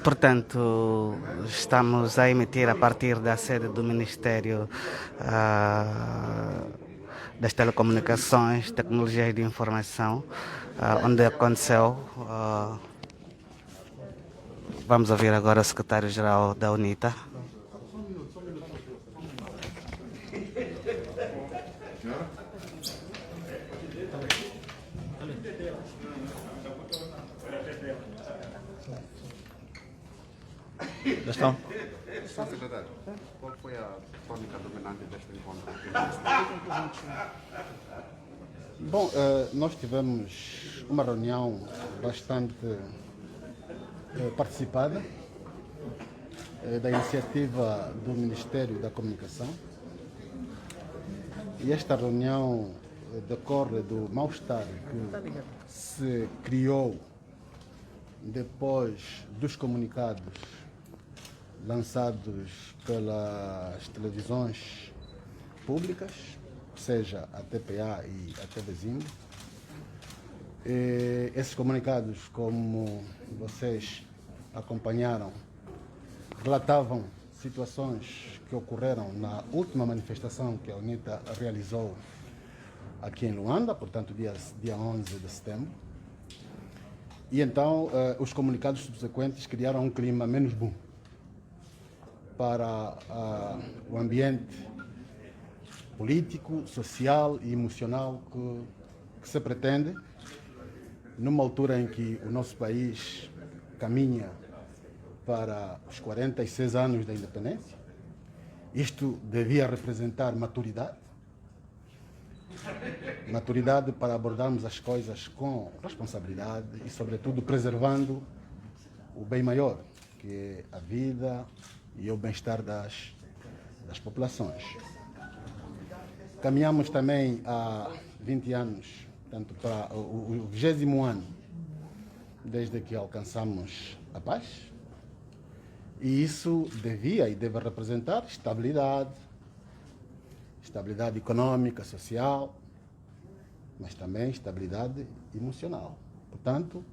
Portanto, estamos a emitir a partir da sede do Ministério das Telecomunicações, Tecnologias de Informação, onde aconteceu. Vamos ouvir agora o secretário-geral da UNITA. Já estão? Secretário, qual foi a tônica dominante deste encontro? Bom, nós tivemos uma reunião bastante participada da iniciativa do Ministério da Comunicação, e esta reunião decorre do mal-estar que se criou depois dos comunicados lançados pelas televisões públicas, seja a TPA e a TV Zimbo. Esses comunicados, como vocês acompanharam, relatavam situações que ocorreram na última manifestação que a UNITA realizou aqui em Luanda, portanto dia 11 de setembro. E então os comunicados subsequentes criaram um clima menos bom para o ambiente político, social e emocional que se pretende numa altura em que o nosso país caminha para os 46 anos da independência. Isto devia representar maturidade para abordarmos as coisas com responsabilidade e, sobretudo, preservando o bem maior, que é a vida e o bem-estar das populações. Caminhamos também há 20 anos, portanto, para o 20º ano, desde que alcançamos a paz, e isso devia e deve representar estabilidade econômica, social, mas também estabilidade emocional. Portanto,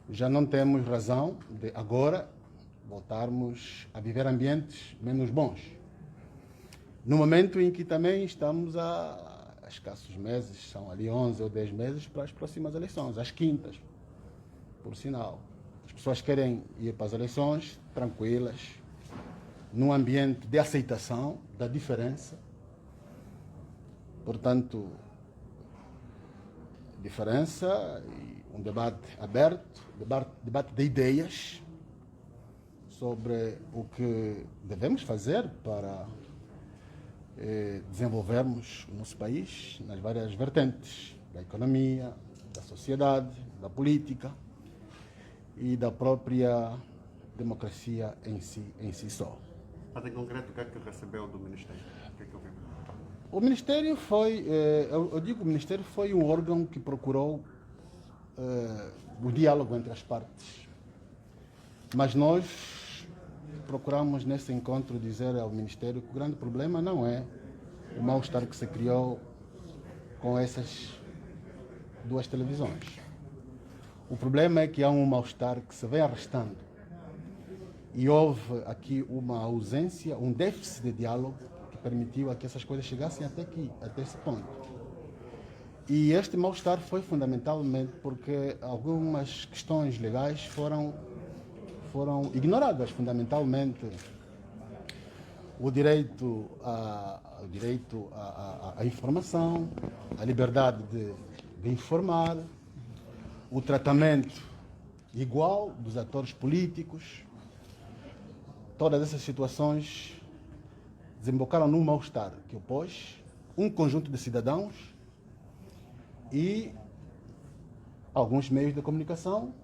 já não temos razão de agora voltarmos a viver ambientes menos bons. No momento em que também estamos a escassos meses, são ali 11 ou 10 meses para as próximas eleições, as quintas, por sinal. As pessoas querem ir para as eleições tranquilas, num ambiente de aceitação da diferença. Portanto, diferença e um debate aberto, debate de ideias sobre o que devemos fazer para desenvolvermos o nosso país nas várias vertentes da economia, da sociedade, da política e da própria democracia em si só. Mas em concreto, o que é que recebeu do Ministério? O que é que ouviu? O Ministério foi, o Ministério foi um órgão que procurou o diálogo entre as partes. Mas nós procuramos nesse encontro dizer ao Ministério que o grande problema não é o mal-estar que se criou com essas duas televisões. O problema é que há um mal-estar que se vem arrastando e houve aqui uma ausência, um déficit de diálogo que permitiu a que essas coisas chegassem até aqui, até esse ponto. E este mal-estar foi fundamentalmente porque algumas questões legais foram ignoradas, fundamentalmente o direito à informação, a liberdade de informar, o tratamento igual dos atores políticos. Todas essas situações desembocaram num mal-estar que opôs um conjunto de cidadãos e alguns meios de comunicação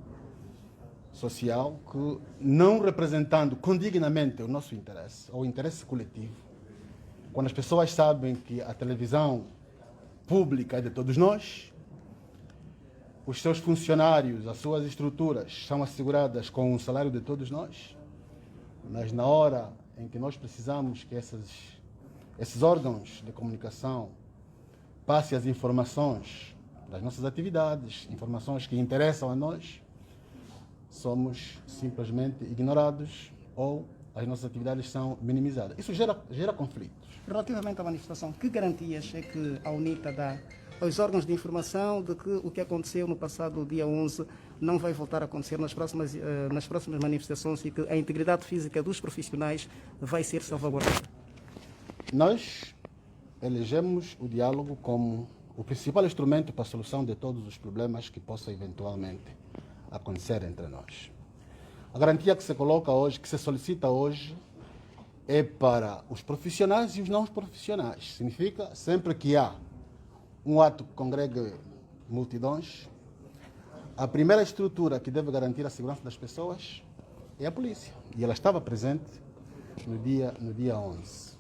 social que, não representando condignamente o nosso interesse, ou o interesse coletivo, quando as pessoas sabem que a televisão pública é de todos nós, os seus funcionários, as suas estruturas são asseguradas com o salário de todos nós, mas na hora em que nós precisamos que esses órgãos de comunicação passem as informações das nossas atividades, informações que interessam a nós, somos simplesmente ignorados ou as nossas atividades são minimizadas. Isso gera conflitos. Relativamente à manifestação, que garantias é que a UNITA dá aos órgãos de informação de que o que aconteceu no passado dia 11 não vai voltar a acontecer nas próximas manifestações e que a integridade física dos profissionais vai ser salvaguardada? Nós elegemos o diálogo como o principal instrumento para a solução de todos os problemas que possam eventualmente acontecer entre nós. A garantia que se coloca hoje, que se solicita hoje, é para os profissionais e os não profissionais. Significa, sempre que há um ato que congregue multidões, a primeira estrutura que deve garantir a segurança das pessoas é a polícia. E ela estava presente no dia 11.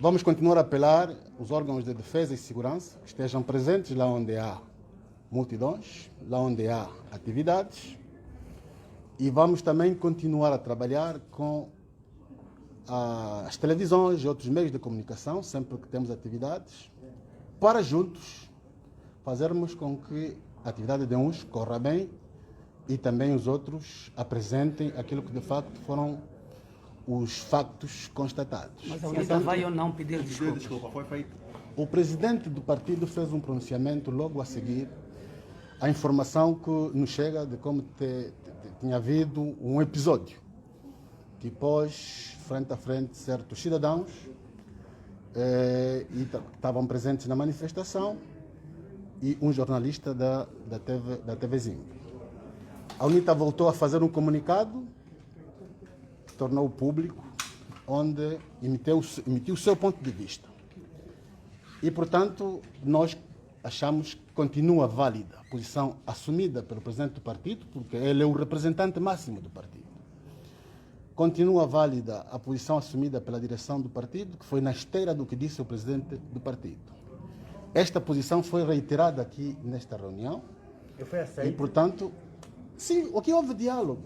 Vamos continuar a apelar os órgãos de defesa e segurança que estejam presentes lá onde há multidões, lá onde há atividades, e vamos também continuar a trabalhar com as televisões e outros meios de comunicação, sempre que temos atividades, para juntos fazermos com que a atividade de uns corra bem e também os outros apresentem aquilo que de facto foram os factos constatados. Mas a UNITA vai ou não pedir desculpa? Desculpa, foi feito. O presidente do partido fez um pronunciamento logo a seguir a informação que nos chega de como tinha havido um episódio que pôs frente a frente certos cidadãos e estavam presentes na manifestação e um jornalista da TV Zimbi. A UNITA voltou a fazer um comunicado, tornou público, onde emitiu o seu ponto de vista. E, portanto, nós achamos que continua válida a posição assumida pelo presidente do partido, porque ele é o representante máximo do partido. Continua válida a posição assumida pela direção do partido, que foi na esteira do que disse o presidente do partido. Esta posição foi reiterada aqui nesta reunião. E foi aceito? E, portanto, sim, aqui houve diálogo,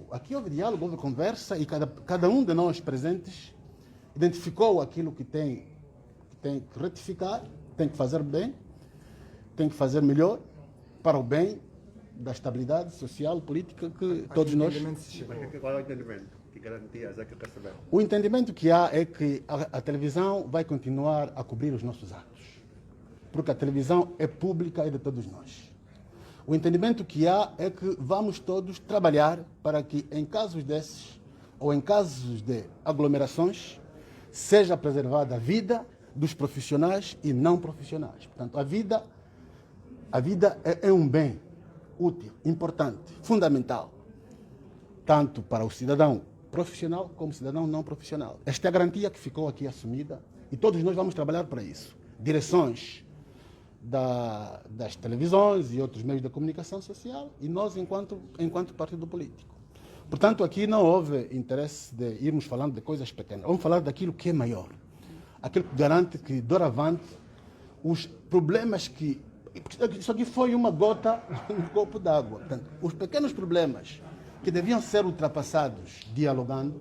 houve conversa e cada um de nós presentes identificou aquilo que tem que retificar, tem que fazer bem, tem que fazer melhor para o bem da estabilidade social, política que todos nós... Qual é o entendimento? Que garantias é que recebemos? O entendimento que há é que a televisão vai continuar a cobrir os nossos atos, porque a televisão é pública e de todos nós. O entendimento que há é que vamos todos trabalhar para que, em casos desses, ou em casos de aglomerações, seja preservada a vida dos profissionais e não profissionais. Portanto, a vida é um bem útil, importante, fundamental, tanto para o cidadão profissional como o cidadão não profissional. Esta é a garantia que ficou aqui assumida e todos nós vamos trabalhar para isso. Direções das televisões e outros meios de comunicação social e nós enquanto partido político. Portanto, aqui não houve interesse de irmos falando de coisas pequenas. Vamos falar daquilo que é maior. Aquilo que garante que, doravante, os problemas que... Isso aqui foi uma gota no copo d'água. Portanto, os pequenos problemas que deviam ser ultrapassados dialogando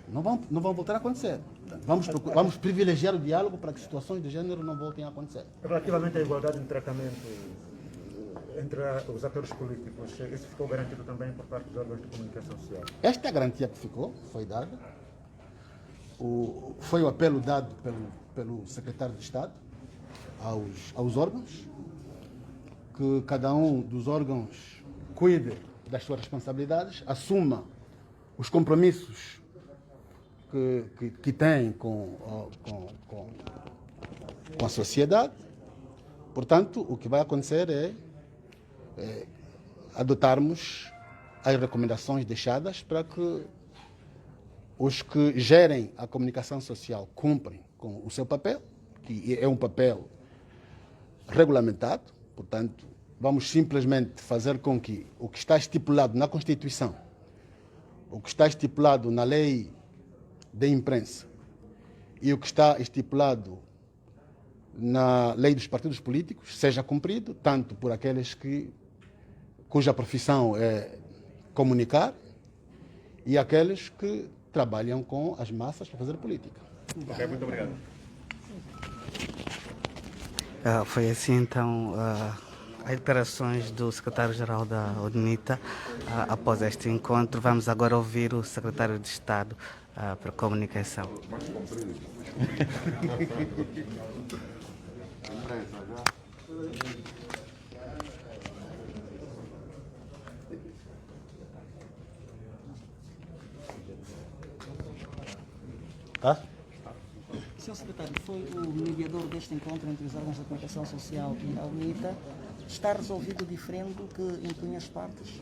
não vão voltar a acontecer. Portanto, vamos privilegiar o diálogo para que situações de género não voltem a acontecer. Relativamente à igualdade de tratamento entre os atores políticos, isso ficou garantido também por parte dos órgãos de comunicação social? Esta é a garantia que foi dada. Foi o apelo dado pelo secretário de Estado aos órgãos, que cada um dos órgãos cuide das suas responsabilidades, assuma os compromissos que tem com a sociedade. Portanto, o que vai acontecer é adotarmos as recomendações deixadas para que os que gerem a comunicação social cumprem com o seu papel, que é um papel regulamentado. Portanto, vamos simplesmente fazer com que o que está estipulado na Constituição, o que está estipulado na lei de imprensa e o que está estipulado na lei dos partidos políticos seja cumprido, tanto por aqueles cuja profissão é comunicar e aqueles que trabalham com as massas para fazer política. Ok, muito obrigado. Foi assim então as declarações do secretário-geral da UNITA após este encontro. Vamos agora ouvir o secretário de Estado para a Comunicação. Senhor secretário, foi o mediador deste encontro entre os órgãos da comunicação social e a UNITA. Está resolvido diferente do que impunha as partes?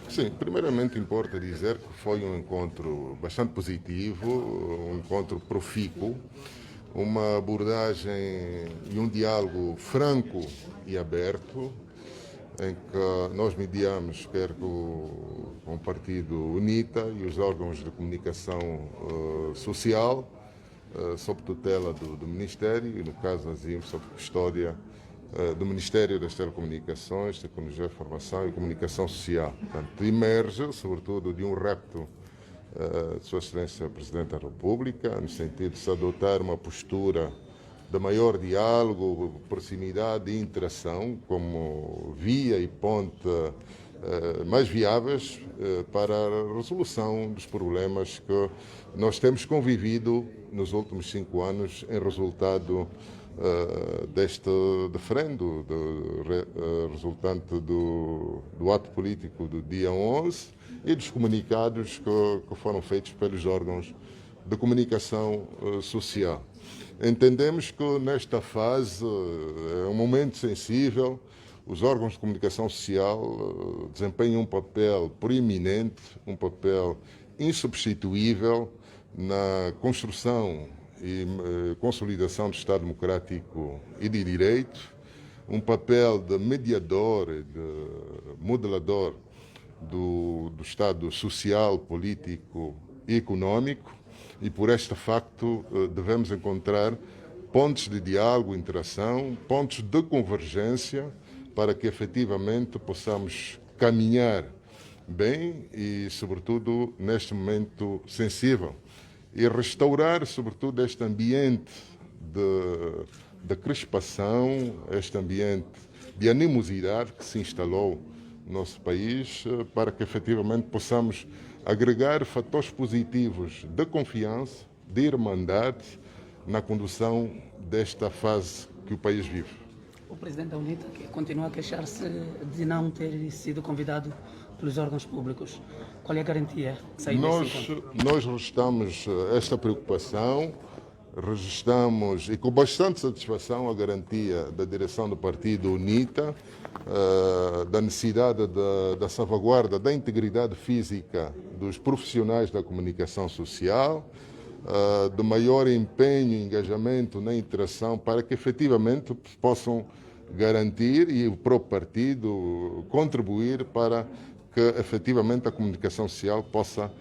Sim, primeiramente importa dizer que foi um encontro bastante positivo, um encontro profícuo, uma abordagem e um diálogo franco e aberto, em que nós mediamos, quer com o partido UNITA e os órgãos de comunicação social, sob tutela do Ministério, e no caso ASIM, sob custódia do Ministério das Telecomunicações, Tecnologia, Informação e Comunicação Social. Portanto, emerge, sobretudo, de um repto de Sua Excelência Presidente da República, no sentido de se adotar uma postura de maior diálogo, proximidade e interação como via e ponte mais viáveis para a resolução dos problemas que nós temos convivido nos últimos 5 anos em resultado deste referendo resultante do ato político do dia 11 e dos comunicados que foram feitos pelos órgãos de comunicação social. Entendemos que nesta fase é um momento sensível. Os órgãos de comunicação social desempenham um papel preeminente, um papel insubstituível na construção e consolidação do Estado democrático e de direito, um papel de mediador e de modelador do Estado social, político e econômico, e por este facto devemos encontrar pontos de diálogo, interação, pontos de convergência para que efetivamente possamos caminhar bem e, sobretudo, neste momento sensível e restaurar, sobretudo, este ambiente de crispação, este ambiente de animosidade que se instalou no nosso país, para que efetivamente possamos agregar fatores positivos de confiança, de irmandade na condução desta fase que o país vive. O presidente da UNITA continua a queixar-se de não ter sido convidado pelos órgãos públicos. Qual é a garantia que saiu desse encontro? Nós registramos esta preocupação, registramos, e com bastante satisfação, a garantia da direção do partido UNITA, da necessidade da salvaguarda da integridade física dos profissionais da comunicação social, do maior empenho e engajamento na interação para que efetivamente possam garantir e o próprio partido contribuir para que efetivamente a comunicação social possa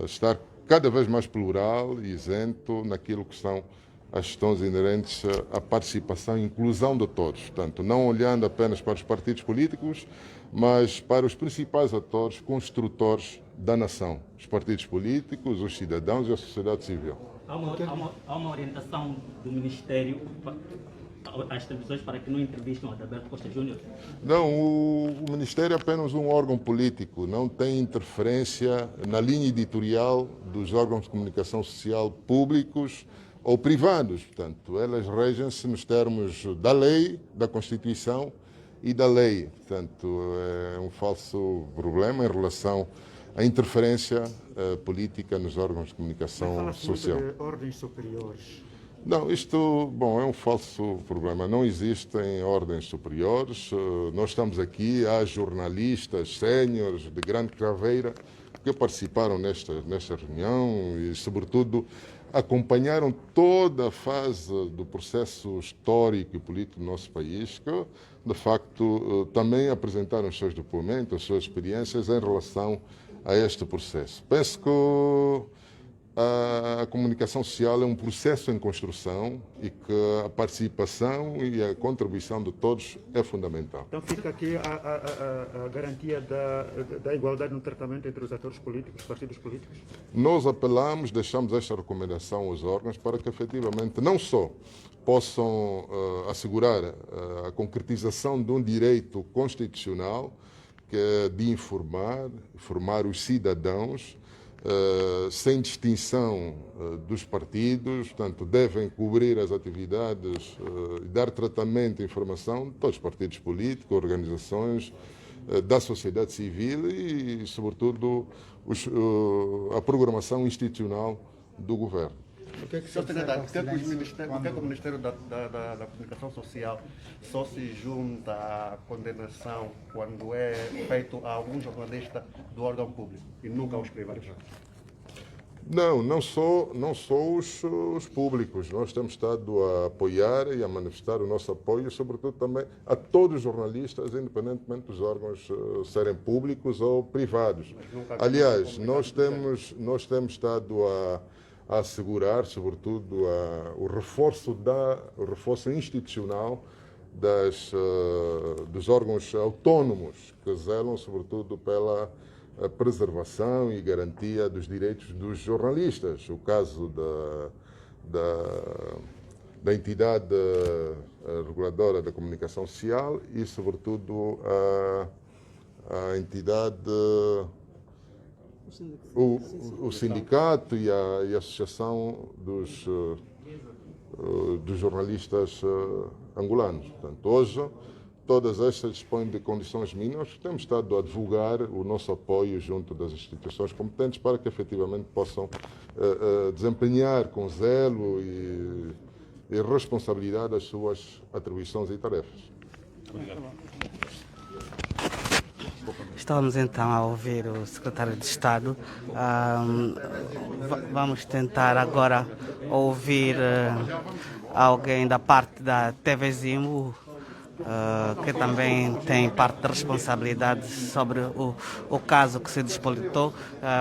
estar cada vez mais plural e isento naquilo que são as questões inerentes à participação e inclusão de todos. Portanto, não olhando apenas para os partidos políticos, mas para os principais atores construtores da nação, os partidos políticos, os cidadãos e a sociedade civil. Há uma orientação do Ministério às televisões para que não entrevistam Adalberto Costa Júnior? Não, o Ministério é apenas um órgão político, não tem interferência na linha editorial dos órgãos de comunicação social públicos ou privados. Portanto, elas regem-se nos termos da lei, da Constituição e da lei. Portanto, é um falso problema em relação à interferência política nos órgãos de comunicação social. Fala-se muito de ordens superiores. Não, isto, bom, é um falso problema. Não existem ordens superiores. Nós estamos aqui, há jornalistas séniores de grande craveira que participaram nesta reunião e, sobretudo, acompanharam toda a fase do processo histórico e político do nosso país, que, de facto, também apresentaram os seus depoimentos, as suas experiências em relação a este processo. Penso que a comunicação social é um processo em construção e que a participação e a contribuição de todos é fundamental. Então fica aqui a garantia da igualdade no tratamento entre os atores políticos, os partidos políticos? Nós apelamos, deixamos esta recomendação aos órgãos para que efetivamente não só possam assegurar a concretização de um direito constitucional, que é de informar os cidadãos, sem distinção dos partidos, portanto, devem cobrir as atividades e dar tratamento e informação de todos os partidos políticos, organizações da sociedade civil e, sobretudo, a programação institucional do governo. Senhor secretário, por que o Ministério da Comunicação Social só se junta à condenação quando é feito a algum jornalista do órgão público e nunca aos privados? Não só os públicos. Nós temos estado a apoiar e a manifestar o nosso apoio, sobretudo também a todos os jornalistas, independentemente dos órgãos serem públicos ou privados. Aliás, nós temos estado a assegurar, sobretudo, o reforço institucional dos órgãos autónomos que zelam, sobretudo, pela preservação e garantia dos direitos dos jornalistas. O caso da entidade reguladora da comunicação social e, sobretudo, a entidade, o sindicato e a associação dos jornalistas angolanos. Portanto, hoje, todas estas dispõem de condições mínimas. Temos estado a divulgar o nosso apoio junto das instituições competentes para que efetivamente possam desempenhar com zelo e responsabilidade as suas atribuições e tarefas. Obrigado. Estamos então a ouvir o secretário de Estado. Vamos tentar agora ouvir alguém da parte da TV Zimbo, que também tem parte da responsabilidade sobre o caso que se despolitou.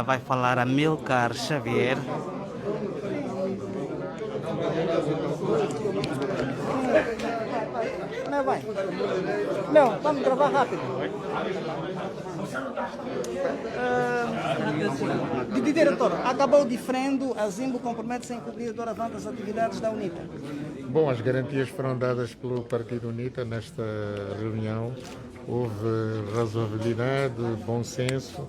Vai falar Amilcar Xavier. Não, vai. Não, vamos gravar rápido. Diretor, acabou diferendo, a Zimbo compromete-se em cumprir doravante as atividades da UNITA. Bom, as garantias foram dadas pelo Partido UNITA nesta reunião. Houve razoabilidade, bom senso.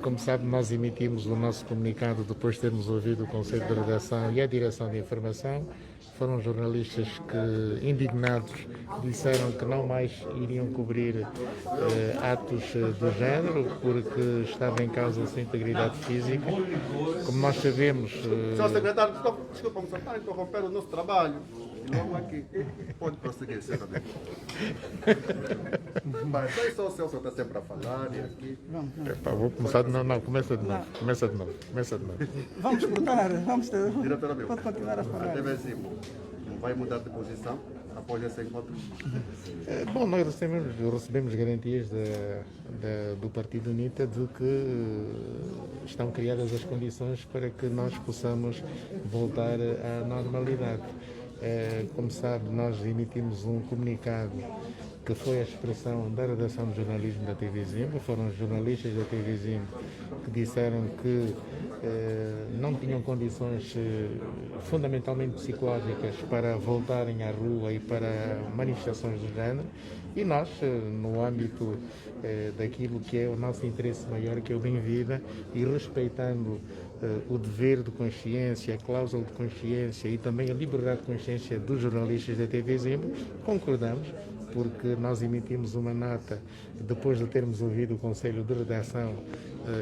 Como sabe, nós emitimos o nosso comunicado depois de termos ouvido o Conselho de Redação e a Direção de Informação. Foram jornalistas que, indignados, disseram que não mais iriam cobrir atos do género porque estava em causa a sua integridade física. Como nós sabemos... Senhor secretário, desculpa, você está a interromper o nosso trabalho. Logo aqui. Pode prosseguir, senhor. Mas só o senhor está sempre a falar e aqui. Vou começar de novo. Não, começa de novo. Vamos cortar, Diretora, pode continuar a falar. A TV Zimbo não vai mudar de posição após esse encontro? Bom, nós recebemos garantias do Partido UNITA de que estão criadas as condições para que nós possamos voltar à normalidade. Como sabe, nós emitimos um comunicado que foi a expressão da redação de jornalismo da TV Zimbo. Foram os jornalistas da TV Zimbo que disseram que não tinham condições fundamentalmente psicológicas para voltarem à rua e para manifestações do género. E nós, no âmbito daquilo que é o nosso interesse maior, que é o bem-vida, e respeitando o dever de consciência, a cláusula de consciência e também a liberdade de consciência dos jornalistas da TV Zimbo, concordamos, porque nós emitimos uma nota depois de termos ouvido o Conselho de Redação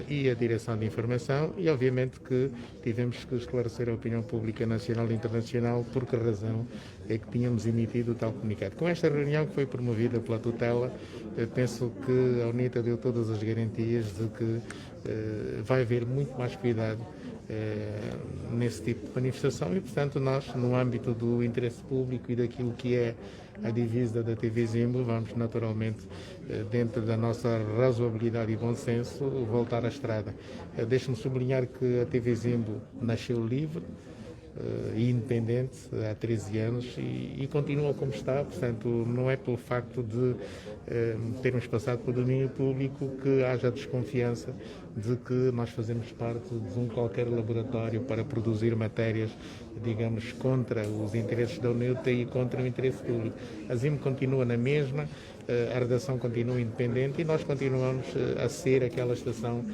e a Direção de Informação e, obviamente, que tivemos que esclarecer a opinião pública nacional e internacional por que razão é que tínhamos emitido tal comunicado. Com esta reunião que foi promovida pela tutela, penso que a UNITA deu todas as garantias de que vai haver muito mais cuidado nesse tipo de manifestação e, portanto, nós, no âmbito do interesse público e daquilo que é a divisa da TV Zimbo, vamos naturalmente, dentro da nossa razoabilidade e bom senso, voltar à estrada. Deixe-me sublinhar que a TV Zimbo nasceu livre e independente há 13 anos e continua como está, portanto não é pelo facto de termos passado por domínio público que haja desconfiança de que nós fazemos parte de um qualquer laboratório para produzir matérias, digamos, contra os interesses da UNITA e contra o interesse público. A Zimbo continua na mesma, a redação continua independente e nós continuamos a ser aquela estação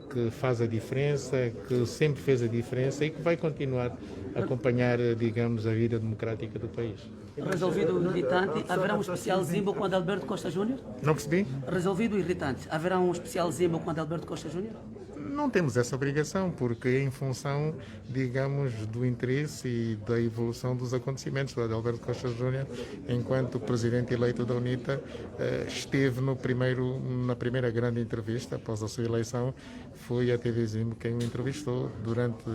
que faz a diferença, que sempre fez a diferença e que vai continuar a acompanhar, digamos, a vida democrática do país. Resolvido o irritante, haverá um especial Zimbo com Adalberto Costa Júnior? Não percebi? Resolvido o irritante, haverá um especial Zimbo com Adalberto Costa Júnior? Não temos essa obrigação, porque é em função, digamos, do interesse e da evolução dos acontecimentos. O Adalberto Costa Júnior, enquanto presidente eleito da UNITA, esteve na primeira grande entrevista, após a sua eleição, foi a TV Zimbo quem o entrevistou durante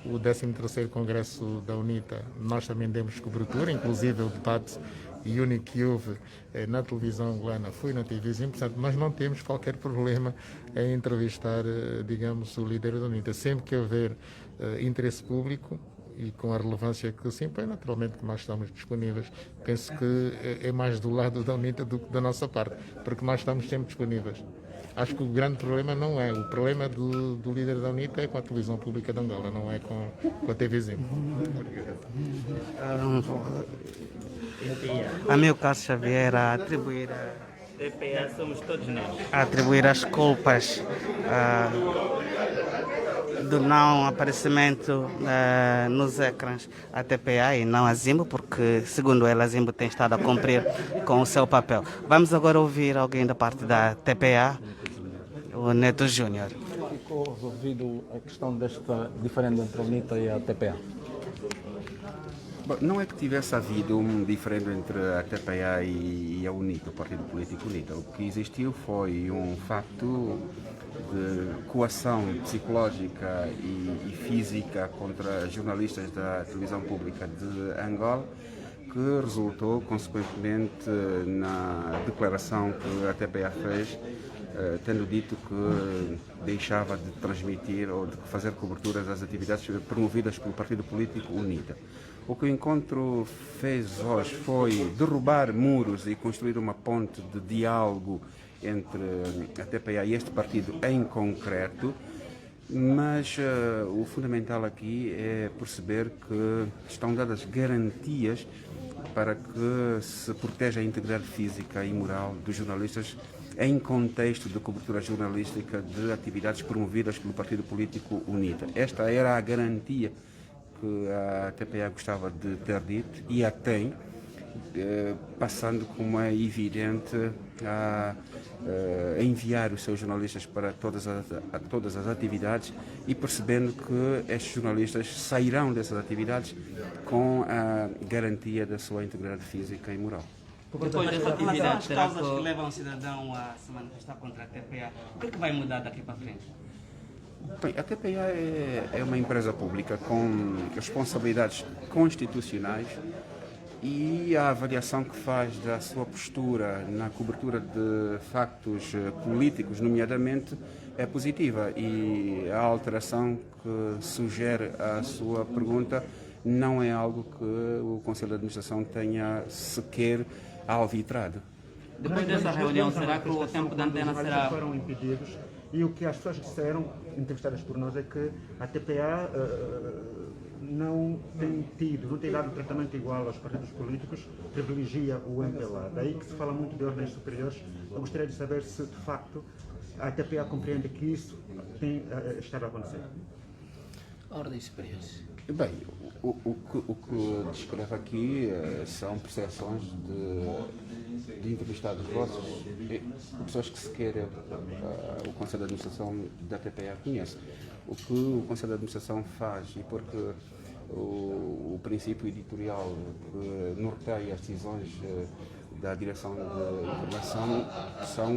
o 13º Congresso da UNITA. Nós também demos cobertura, inclusive o debate único que houve na televisão angolana foi na TV Zimbo, portanto nós não temos qualquer problema em entrevistar, digamos, o líder da UNITA. Sempre que houver interesse público e com a relevância que se impõe, naturalmente que nós estamos disponíveis. Penso que é mais do lado da UNITA do que da nossa parte, porque nós estamos sempre disponíveis. Acho que o grande problema não é. O problema do líder da UNITA é com a televisão pública de Angola, não é com a TV Zimbo. A meu Carlos Xavier a atribuir TPA somos todos nós. as culpas do não aparecimento nos ecrãs à TPA e não à Zimbo, porque, segundo ela, a Zimbo tem estado a cumprir com o seu papel. Vamos agora ouvir alguém da parte da TPA, o Neto Júnior. Ficou resolvido a questão desta diferença entre a UNITA e a TPA? Bom, não é que tivesse havido um diferendo entre a TPA e a UNITA, o Partido Político UNITA. O que existiu foi um facto de coação psicológica e física contra jornalistas da televisão pública de Angola, que resultou, consequentemente, na declaração que a TPA fez, tendo dito que deixava de transmitir ou de fazer coberturas das atividades promovidas pelo Partido Político UNITA. O que o encontro fez hoje foi derrubar muros e construir uma ponte de diálogo entre a TPA e este partido em concreto, mas o fundamental aqui é perceber que estão dadas garantias para que se proteja a integridade física e moral dos jornalistas em contexto de cobertura jornalística de atividades promovidas pelo Partido Político UNITA. Esta era a garantia que a TPA gostava de ter dito e a tem, passando, como é evidente, a enviar os seus jornalistas para todas as atividades e percebendo que estes jornalistas sairão dessas atividades com a garantia da sua integridade física e moral. Depois dessa atividade, as causas que levam o cidadão a se manifestar contra a TPA, o que é que vai mudar daqui para frente? Bem, a TPA é uma empresa pública com responsabilidades constitucionais e a avaliação que faz da sua postura na cobertura de factos políticos, nomeadamente, é positiva, e a alteração que sugere a sua pergunta não é algo que o Conselho de Administração tenha sequer alvitrado. Depois dessa reunião, será que o tempo da antena será... foram impedidos, e o que as pessoas disseram, entrevistadas por nós, é que a TPA não tem dado tratamento igual aos partidos políticos, privilegia o MPLA. Daí que se fala muito de ordens superiores. Eu gostaria de saber se, de facto, a TPA compreende que isso tem estado a acontecer. Ordens superiores. Bem, o que descreve aqui são percepções de entrevistados vossos, pessoas que sequer o Conselho de Administração da TPA conhece. O que o Conselho de Administração faz, e porque o princípio editorial que norteia as decisões da direção de informação são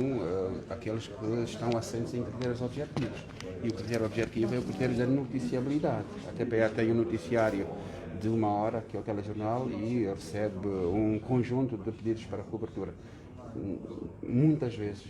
aqueles que estão assentes em critérios objetivos. E o critério objetivo é o critério da noticiabilidade. A TPA tem um noticiário de 1 hora, que é o telejornal, e recebe um conjunto de pedidos para cobertura. Muitas vezes,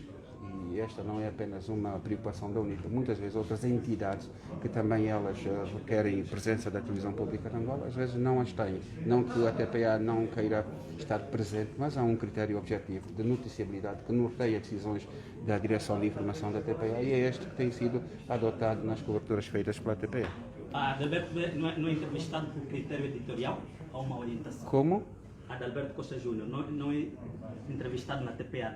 e esta não é apenas uma preocupação da UNITA, muitas vezes outras entidades que também elas requerem presença da televisão pública de Angola, às vezes não as têm. Não que a TPA não queira estar presente, mas há um critério objetivo de noticiabilidade que norteia decisões da direção de informação da TPA, e é este que tem sido adotado nas coberturas feitas pela TPA. Adalberto não é entrevistado por critério editorial ou uma orientação? Como? Adalberto Costa Júnior não é entrevistado na TPA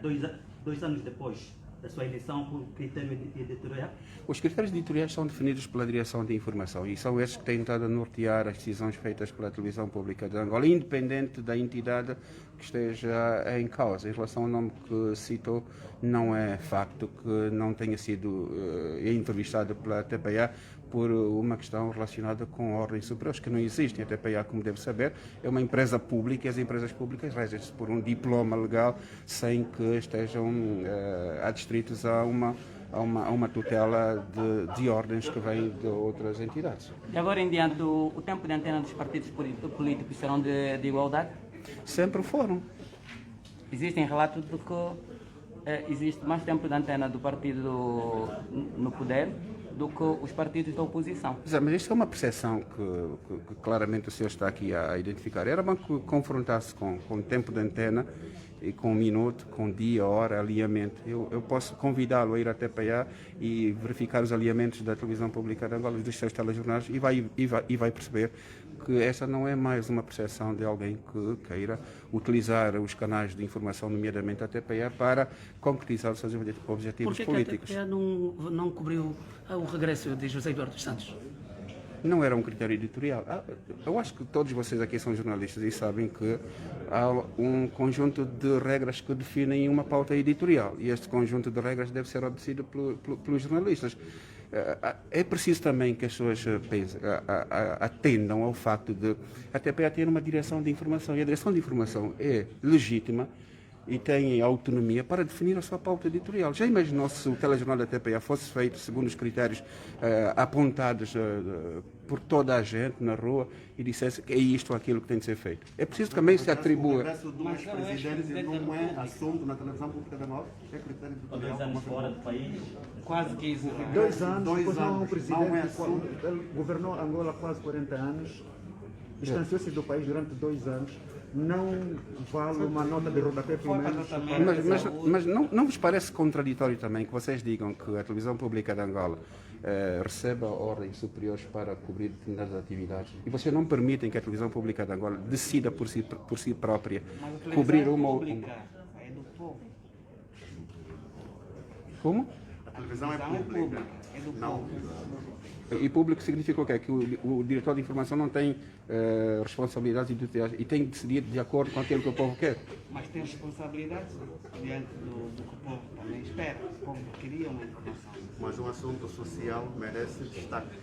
2 anos depois da sua eleição por critério editorial? Os critérios editoriais são definidos pela Direção de Informação e são esses que têm estado a nortear as decisões feitas pela Televisão Pública de Angola, independente da entidade que esteja em causa. Em relação ao nome que citou, não é facto que não tenha sido entrevistado pela TPA por uma questão relacionada com ordens superiores, que não existem. A TPA, como deve saber, é uma empresa pública e as empresas públicas regem-se por um diploma legal sem que estejam adstritos a uma tutela de ordens que vêm de outras entidades. De agora em diante, o tempo de antena dos partidos políticos serão de igualdade? Sempre foram. Existem relatos de que existe mais tempo de antena do partido no poder do que os partidos da oposição. Mas isto é uma percepção que claramente o senhor está aqui a identificar. Era bom que confrontasse com o tempo de antena e com minuto, com dia, hora, alinhamento. Eu posso convidá-lo a ir até TPA e verificar os alinhamentos da Televisão Pública de Angola, dos seus telejornais, e vai perceber que essa não é mais uma percepção de alguém que queira utilizar os canais de informação, nomeadamente a TPA, para concretizar os seus objetivos políticos. Por que a TPA não cobriu o regresso de José Eduardo dos Santos? Não era um critério editorial. Eu acho que todos vocês aqui são jornalistas e sabem que há um conjunto de regras que definem uma pauta editorial, e este conjunto de regras deve ser obedecido pelos jornalistas. É preciso também que as pessoas atendam ao facto de a TPA ter uma direção de informação, e a direção de informação é legítima e tem autonomia para definir a sua pauta editorial. Já imaginou se o telejornal da TPA fosse feito segundo os critérios apontados por toda a gente na rua e dissesse que é isto ou aquilo que tem de ser feito? É preciso também se atribua. O regresso dos presidentes não é assunto na televisão pública da Angola? É critério editorial? 2 anos fora do país? Quase 15. 2 anos, depois não, o presidente não é assunto. ele governou Angola quase 40 anos, distanciou-se do país durante 2 anos. Não vale uma nota de rodapé, pelo menos. Mas não vos parece contraditório também que vocês digam que a Televisão Pública de Angola receba ordens superiores para cobrir determinadas atividades e vocês não permitem que a Televisão Pública de Angola decida por si própria cobrir uma ou outra? É do povo. Como? A televisão é pública. É do Não. povo. E público significa o quê? Que o diretor de informação não tem responsabilidades editoriais e tem de decidir de acordo com aquilo que o povo quer. Mas tem responsabilidades diante do que o povo também espera. O povo queria uma informação. Mas um assunto social merece destaque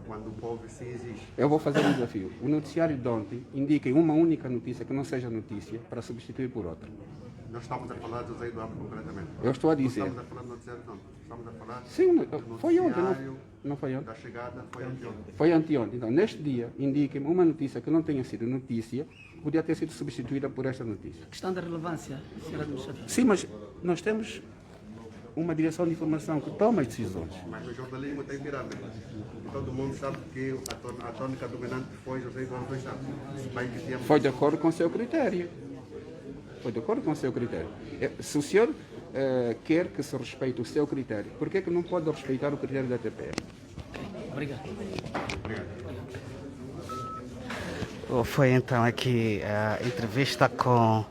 quando o povo se exige. Eu vou fazer um desafio. O noticiário de ontem indica uma única notícia que não seja notícia para substituir por outra. Nós estamos a falar de José Eduardo concretamente. Eu estou a dizer. Não estamos a falar do noticiário, não. Estamos a falar Sim, foi ontem, não foi ontem? da chegada, foi anteontem. Foi anteontem. Então, neste dia, indiquem uma notícia que não tenha sido notícia, podia ter sido substituída por esta notícia. Questão da relevância, Sr. Administrador. Sim, mas nós temos uma direção de informação que toma as decisões. Mas no jornalismo tem pirâmide. E todo mundo sabe que a tônica dominante foi José Eduardo dos Santos. Se bem que tínhamos... Foi de acordo com o seu critério. Foi de acordo com o seu critério. Se o senhor quer que se respeite o seu critério, por que não pode respeitar o critério da TPA? Obrigado. Foi então aqui a entrevista com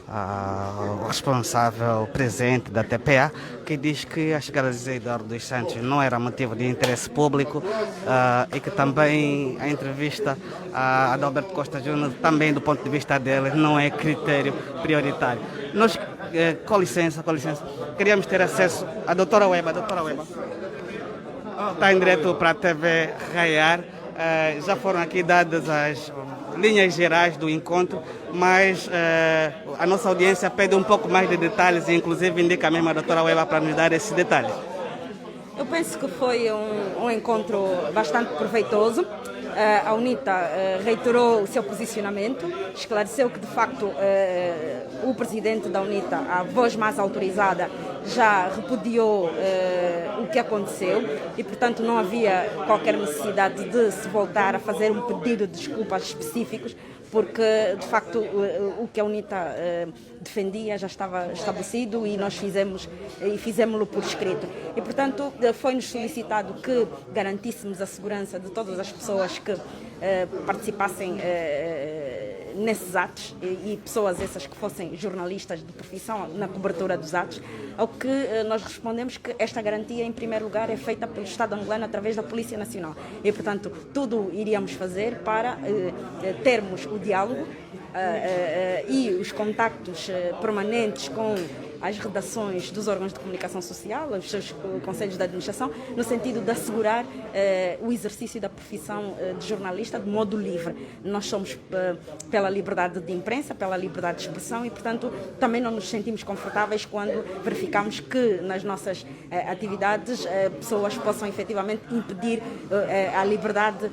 o responsável presente da TPA, que diz que a chegada de José Eduardo dos Santos não era motivo de interesse público e que também a entrevista a Adalberto Costa Júnior, também do ponto de vista dele, não é critério prioritário. Nós, com licença, queríamos ter acesso à doutora Weba. Está em direto para a TV Raiar. Já foram aqui dadas as linhas gerais do encontro, mas a nossa audiência pede um pouco mais de detalhes e inclusive indica mesmo a doutora Weba para nos dar esses detalhes. Eu penso que foi um encontro bastante proveitoso. A UNITA reiterou o seu posicionamento, esclareceu que, de facto, o presidente da UNITA, a voz mais autorizada, já repudiou o que aconteceu e, portanto, não havia qualquer necessidade de se voltar a fazer um pedido de desculpas específicos, porque, de facto, o que a UNITA defendia já estava estabelecido e nós fizemos-lo por escrito. E, portanto, foi-nos solicitado que garantíssemos a segurança de todas as pessoas que participassem nesses atos e pessoas essas que fossem jornalistas de profissão na cobertura dos atos, ao que nós respondemos que esta garantia, em primeiro lugar, é feita pelo Estado angolano através da Polícia Nacional. E, portanto, tudo iríamos fazer para termos o diálogo e os contactos permanentes com as redações dos órgãos de comunicação social, os seus conselhos de administração, no sentido de assegurar o exercício da profissão de jornalista de modo livre. Nós somos pela liberdade de imprensa, pela liberdade de expressão e, portanto, também não nos sentimos confortáveis quando verificamos que nas nossas atividades pessoas possam efetivamente impedir a liberdade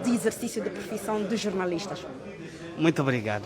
de exercício da profissão de jornalistas. Muito obrigado.